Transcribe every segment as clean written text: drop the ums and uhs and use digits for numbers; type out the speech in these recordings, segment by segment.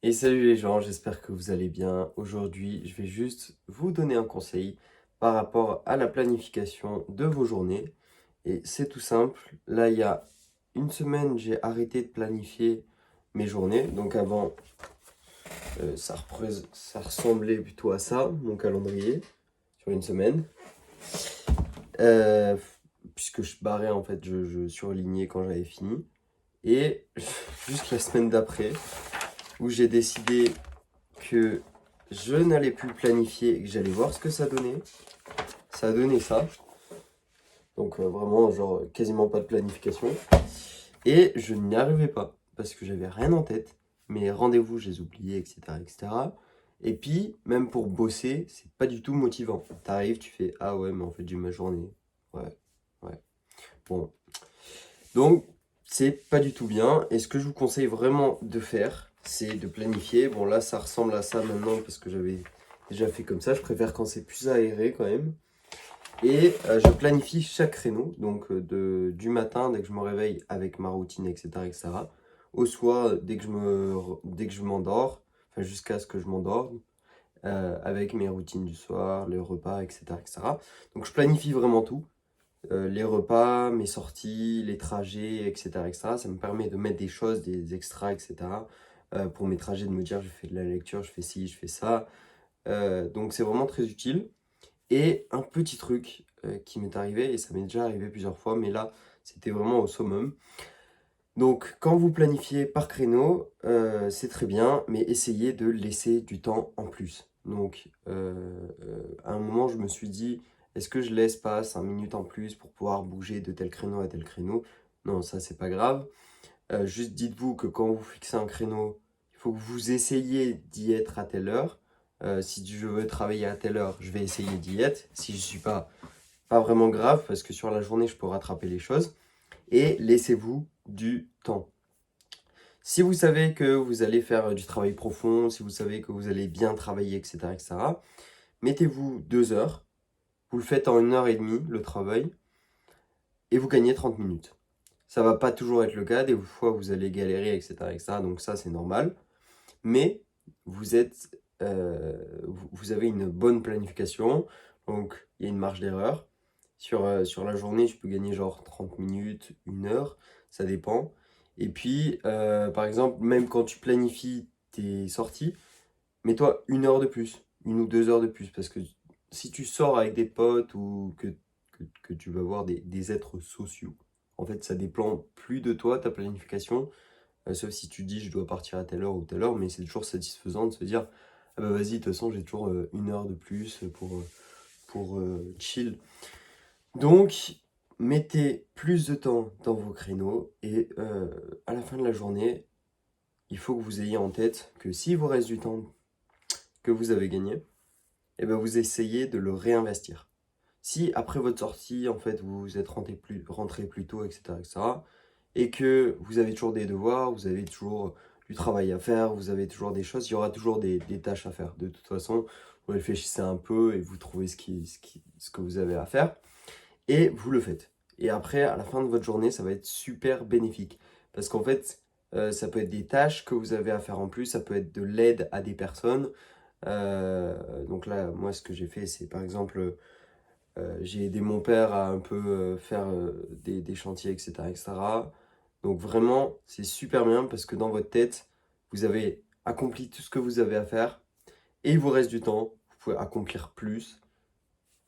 Et salut les gens, j'espère que vous allez bien. Aujourd'hui, je vais juste vous donner un conseil par rapport à la planification de vos journées. Et c'est tout simple. Là, il y a une semaine, j'ai arrêté de planifier mes journées. Donc avant, ça ressemblait plutôt à ça, mon calendrier, sur une semaine. Euh, Puisque je barrais, en fait, je surlignais quand j'avais fini. Et juste la semaine d'après, où j'ai décidé que je n'allais plus planifier et que j'allais voir ce que ça donnait. Ça a donné ça. Donc vraiment, genre quasiment pas de planification. Et je n'y arrivais pas parce que j'avais rien en tête. Mes rendez-vous, je les oubliais, etc., etc. Et puis, même pour bosser, c'est pas du tout motivant. T'arrives, tu fais ah ouais, mais en fait, j'ai ma journée. Ouais, ouais. Bon. Donc, c'est pas du tout bien. Et ce que je vous conseille vraiment de faire, c'est de planifier. Bon, là, ça ressemble à ça maintenant parce que j'avais déjà fait comme ça. Je préfère quand c'est plus aéré quand même. Et je planifie chaque créneau, donc du matin, dès que je me réveille avec ma routine, etc., etc., au soir, dès que je m'endors, enfin jusqu'à ce que je m'endorme, avec mes routines du soir, les repas, etc., etc. Donc je planifie vraiment tout. Les repas, mes sorties, les trajets, etc., etc. Ça me permet de mettre des choses, des extras, etc. Pour mes trajets, de me dire je fais de la lecture, je fais ci, je fais ça. Donc c'est vraiment très utile. Et un petit truc qui m'est arrivé, et ça m'est déjà arrivé plusieurs fois, mais là c'était vraiment au summum. Donc quand vous planifiez par créneau, c'est très bien, mais essayez de laisser du temps en plus. Donc à un moment je me suis dit, est-ce que je laisse pas 5 minutes en plus pour pouvoir bouger de tel créneau à tel créneau? Non, ça c'est pas grave. Juste dites-vous que quand vous fixez un créneau, il faut que vous essayiez d'y être à telle heure. Si je veux travailler à telle heure, je vais essayer d'y être. Si je ne suis pas vraiment grave, parce que sur la journée, je peux rattraper les choses. Et laissez-vous du temps. Si vous savez que vous allez faire du travail profond, si vous savez que vous allez bien travailler, etc., etc., mettez-vous 2 heures. Vous le faites en 1 heure et demie, le travail, et vous gagnez 30 minutes. Ça va pas toujours être le cas, des fois vous allez galérer, etc., etc., donc ça c'est normal. Mais vous êtes, vous avez une bonne planification, donc il y a une marge d'erreur. Sur la journée, je peux gagner genre 30 minutes, 1 heure, ça dépend. Et puis, par exemple, même quand tu planifies tes sorties, mets-toi 1 heure de plus, 1 ou 2 heures de plus, parce que si tu sors avec des potes ou que tu vas voir des êtres sociaux, en fait, ça dépend plus de toi, ta planification, sauf si tu dis je dois partir à telle heure ou telle heure, mais c'est toujours satisfaisant de se dire ah bah vas-y, de toute façon j'ai toujours 1 heure de plus pour chill. Donc mettez plus de temps dans vos créneaux et à la fin de la journée, il faut que vous ayez en tête que si vous reste du temps que vous avez gagné, et ben vous essayez de le réinvestir. Si après votre sortie, en fait, vous êtes rentré plus tôt, etc., etc., et que vous avez toujours des devoirs, vous avez toujours du travail à faire, vous avez toujours des choses, il y aura toujours des tâches à faire. De toute façon, vous réfléchissez un peu et vous trouvez ce que vous avez à faire, et vous le faites. Et après, à la fin de votre journée, ça va être super bénéfique. Parce qu'en fait, ça peut être des tâches que vous avez à faire en plus, ça peut être de l'aide à des personnes. Donc là, moi, ce que j'ai fait, c'est par exemple j'ai aidé mon père à un peu faire des chantiers, etc., etc. Donc vraiment, c'est super bien parce que dans votre tête, vous avez accompli tout ce que vous avez à faire et il vous reste du temps. Vous pouvez accomplir plus.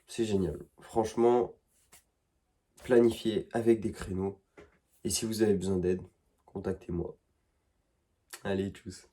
C'est génial. Franchement, planifiez avec des créneaux. Et si vous avez besoin d'aide, contactez-moi. Allez, tchuss.